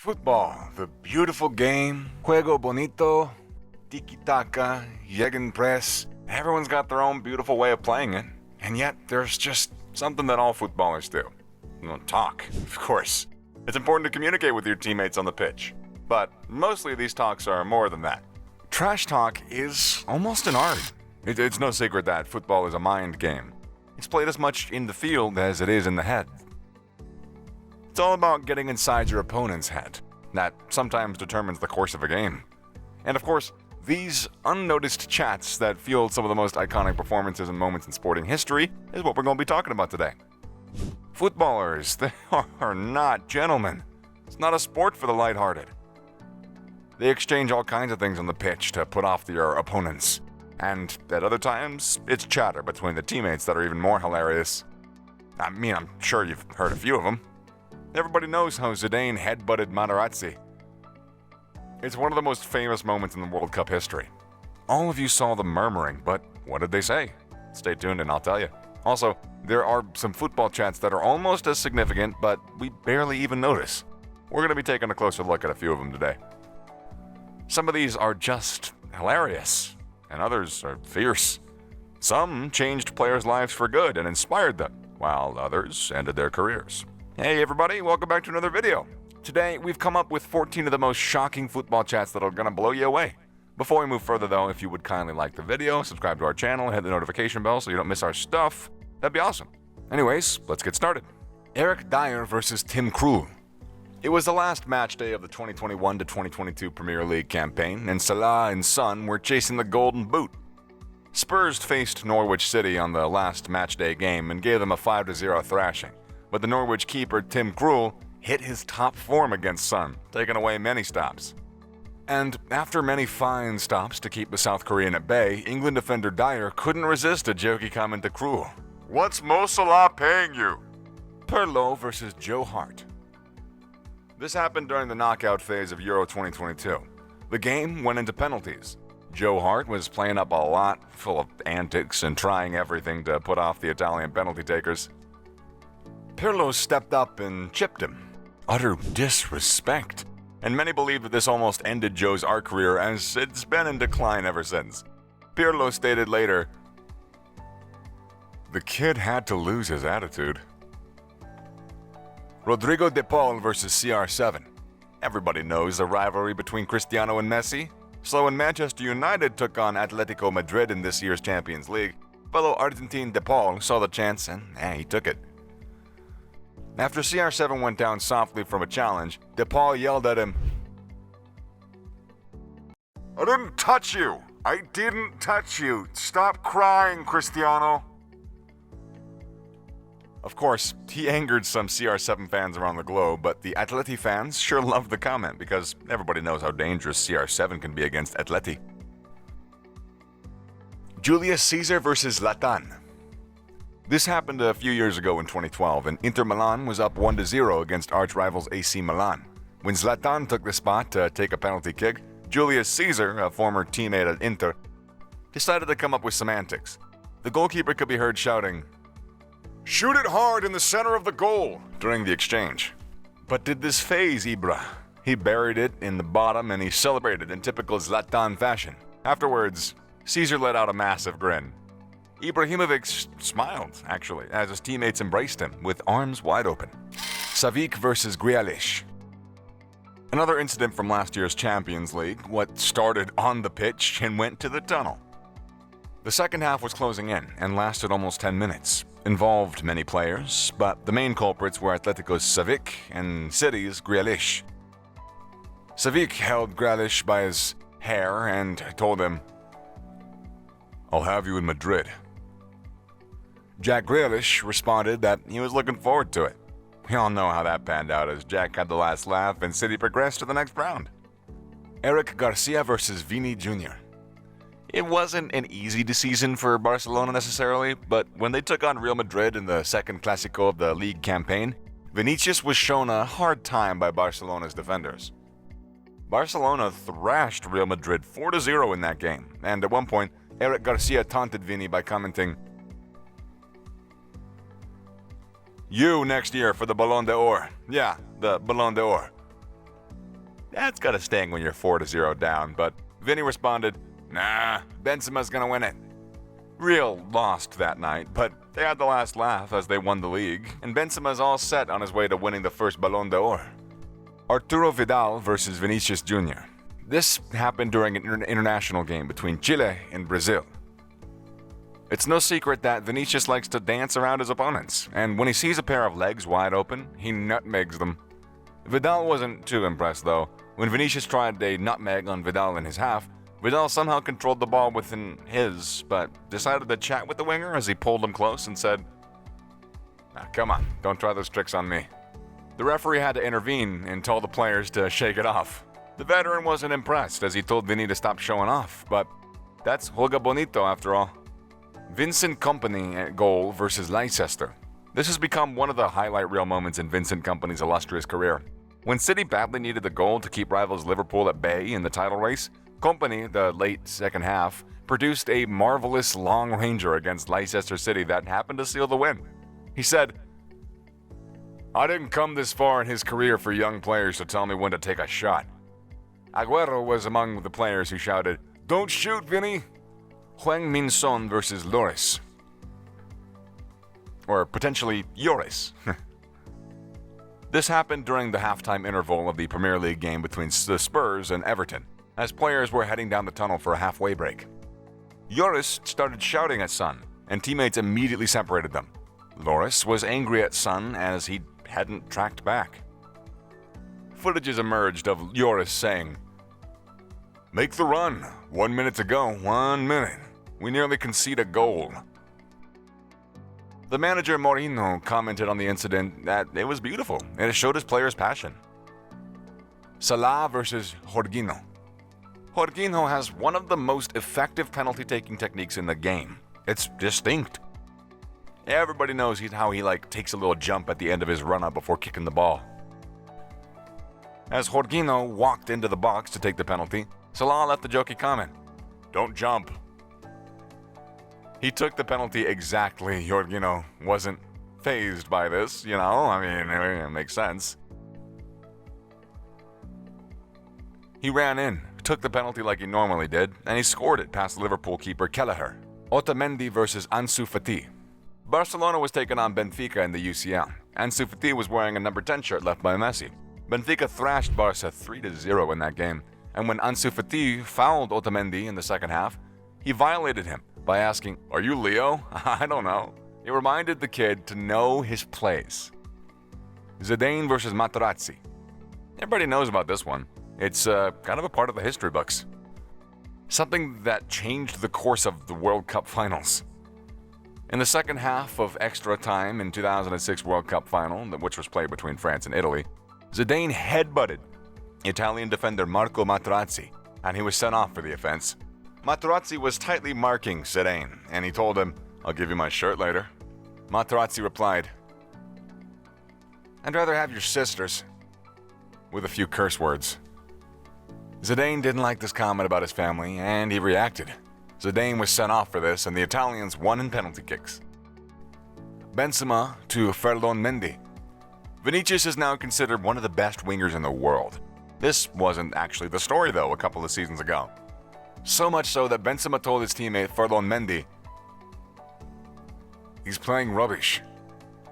Football, the beautiful game, juego bonito, Tiki Taka, Gegenpress. Everyone's got their own beautiful way of playing it, and yet there's just something that all footballers do. Talk, of course. It's important to communicate with your teammates on the pitch, but mostly these talks are more than that. Trash talk is almost an art. It's no secret that football is a mind game. It's played as much in the field as it is in the head. It's all about getting inside your opponent's head. That sometimes determines the course of a game. And of course, these unnoticed chats that fueled some of the most iconic performances and moments in sporting history is what we're going to be talking about today. Footballers, they are not gentlemen. It's not a sport for the lighthearted. They exchange all kinds of things on the pitch to put off their opponents. And at other times, it's chatter between the teammates that are even more hilarious. I'm sure you've heard a few of them. Everybody knows how Zidane headbutted Materazzi. It's one of the most famous moments in the World Cup history. All of you saw them murmuring, but what did they say? Stay tuned and I'll tell you. Also, there are some football chats that are almost as significant, but we barely even notice. We're going to be taking a closer look at a few of them today. Some of these are just hilarious, and others are fierce. Some changed players' lives for good and inspired them, while others ended their careers. Hey everybody, welcome back to another video. Today, we've come up with 14 of the most shocking football chats that are gonna blow you away. Before we move further though, if you would kindly like the video, subscribe to our channel, hit the notification bell so you don't miss our stuff, that'd be awesome. Anyways, let's get started. Eric Dier versus Tim Krul. It was the last match day of the 2021 to 2022 Premier League campaign, and Salah and Son were chasing the golden boot. Spurs faced Norwich City on the last match day game and gave them a 5-0 thrashing. But the Norwich keeper Tim Krul hit his top form against Son, taking away many stops. And after many fine stops to keep the South Korean at bay, England defender Dyer couldn't resist a jokey comment to Krul. "What's Mo Salah paying you?" Pirlo versus Joe Hart. This happened during the knockout phase of Euro 2022. The game went into penalties. Joe Hart was playing up a lot, full of antics and trying everything to put off the Italian penalty takers. Pirlo stepped up and chipped him. Utter disrespect. And many believe that this almost ended Joe's art career, as it's been in decline ever since. Pirlo stated later, "The kid had to lose his attitude." Rodrigo de Paul versus CR7. Everybody knows the rivalry between Cristiano and Messi. So when Manchester United took on Atletico Madrid in this year's Champions League, fellow Argentine de Paul saw the chance and he took it. After CR7 went down softly from a challenge, De Paul yelled at him, "I didn't touch you! I didn't touch you! Stop crying, Cristiano!" Of course, he angered some CR7 fans around the globe, but the Atleti fans sure loved the comment because everybody knows how dangerous CR7 can be against Atleti. Julius Caesar versus Zlatan. This happened a few years ago in 2012, and Inter Milan was up 1-0 against arch-rivals AC Milan. When Zlatan took the spot to take a penalty kick, Julius Caesar, a former teammate at Inter, decided to come up with some antics. The goalkeeper could be heard shouting, "Shoot it hard in the center of the goal," during the exchange. But did this faze Ibra? He buried it in the bottom and he celebrated in typical Zlatan fashion. Afterwards, Caesar let out a massive grin. Ibrahimovic smiled, actually, as his teammates embraced him with arms wide open. Savic versus Grealish. Another incident from last year's Champions League, what started on the pitch and went to the tunnel. The second half was closing in and lasted almost 10 minutes. Involved many players, but the main culprits were Atletico's Savic and City's Grealish. Savic held Grealish by his hair and told him, "I'll have you in Madrid." Jack Grealish responded that he was looking forward to it. We all know how that panned out as Jack had the last laugh and City progressed to the next round. Eric Garcia versus Vini Jr. It wasn't an easy season for Barcelona necessarily, but when they took on Real Madrid in the second Clásico of the league campaign, Vinicius was shown a hard time by Barcelona's defenders. Barcelona thrashed Real Madrid 4-0 in that game, and at one point, Eric Garcia taunted Vini by commenting, "You next year for the Ballon d'Or. Yeah, the Ballon d'Or." That's gotta sting when you're 4-0 down, but Vinny responded, "Nah, Benzema's gonna win it." Real lost that night, but they had the last laugh as they won the league, and Benzema's all set on his way to winning the first Ballon d'Or. Arturo Vidal versus Vinicius Jr. This happened during an international game between Chile and Brazil. It's no secret that Vinicius likes to dance around his opponents, and when he sees a pair of legs wide open, he nutmegs them. Vidal wasn't too impressed though. When Vinicius tried a nutmeg on Vidal in his half, Vidal somehow controlled the ball within his, but decided to chat with the winger as he pulled him close and said, "Come on, don't try those tricks on me." The referee had to intervene and told the players to shake it off. The veteran wasn't impressed as he told Vinny to stop showing off, but that's Joga bonito after all. Vincent Kompany at goal versus Leicester. This has become one of the highlight reel moments in Vincent Kompany's illustrious career. When City badly needed the goal to keep rivals Liverpool at bay in the title race, Kompany, the late second half, produced a marvelous long ranger against Leicester City that happened to seal the win. He said, "I didn't come this far in his career for young players to tell me when to take a shot." Aguero was among the players who shouted, "Don't shoot, Vinny!" Heung Min Son versus Lloris. Or potentially Lloris. This happened during the halftime interval of the Premier League game between the Spurs and Everton, as players were heading down the tunnel for a halfway break. Lloris started shouting at Son, and teammates immediately separated them. Lloris was angry at Son as he hadn't tracked back. Footages emerged of Lloris saying, "Make the run. 1 minute to go. 1 minute. We nearly concede a goal." The manager Mourinho commented on the incident that it was beautiful and it showed his players' passion. Salah versus Jorginho. Jorginho has one of the most effective penalty-taking techniques in the game. It's distinct. Everybody knows how he takes a little jump at the end of his run-up before kicking the ball. As Jorginho walked into the box to take the penalty, Salah left the jokey comment, "Don't jump." He took the penalty exactly. Jorginho wasn't fazed by this, it makes sense. He ran in, took the penalty like he normally did, and he scored it past Liverpool keeper Kelleher. Otamendi versus Ansu Fati. Barcelona was taking on Benfica in the UCL. Ansu Fati was wearing a number 10 shirt left by Messi. Benfica thrashed Barca 3-0 in that game, and when Ansu Fati fouled Otamendi in the second half, he violated him by asking, "Are you Leo?" I don't know. It reminded the kid to know his place. Zidane versus Materazzi. Everybody knows about this one. It's kind of a part of the history books. Something that changed the course of the World Cup finals. In the second half of extra time in 2006 World Cup final, which was played between France and Italy, Zidane headbutted Italian defender Marco Materazzi, and he was sent off for the offense. Materazzi was tightly marking Zidane, and he told him, "I'll give you my shirt later." Materazzi replied, "I'd rather have your sister's," with a few curse words. Zidane didn't like this comment about his family, and he reacted. Zidane was sent off for this, and the Italians won in penalty kicks. Benzema to Ferland Mendy. Vinicius is now considered one of the best wingers in the world. This wasn't actually the story, though, a couple of seasons ago. So much so that Benzema told his teammate Ferland Mendy, "He's playing rubbish.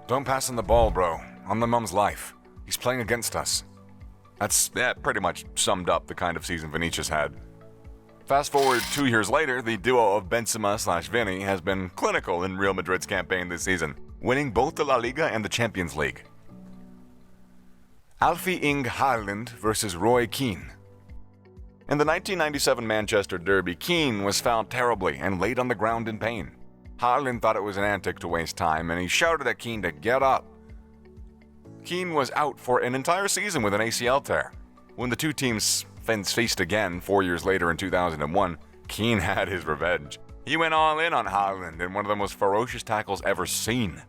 Don't pass him the ball, bro. On my mum's life. He's playing against us." That pretty much summed up the kind of season Vinicius had. Fast forward 2 years later, the duo of Benzema/Vinny has been clinical in Real Madrid's campaign this season, winning both the La Liga and the Champions League. Alfie Inge Haaland versus Roy Keane. In the 1997 Manchester Derby, Keane was fouled terribly and laid on the ground in pain. Haaland thought it was an antic to waste time, and he shouted at Keane to get up. Keane was out for an entire season with an ACL tear. When the two teams faced again 4 years later in 2001, Keane had his revenge. He went all in on Haaland in one of the most ferocious tackles ever seen,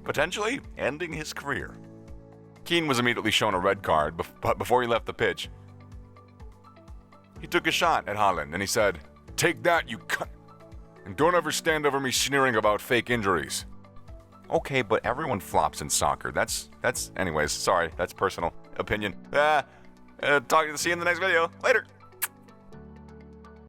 potentially ending his career. Keane was immediately shown a red card, but before he left the pitch, he took a shot at Haaland and he said, "Take that, you cunt, and don't ever stand over me sneering about fake injuries." Okay, but everyone flops in soccer. Anyways, sorry, that's personal opinion. See you in the next video. Later.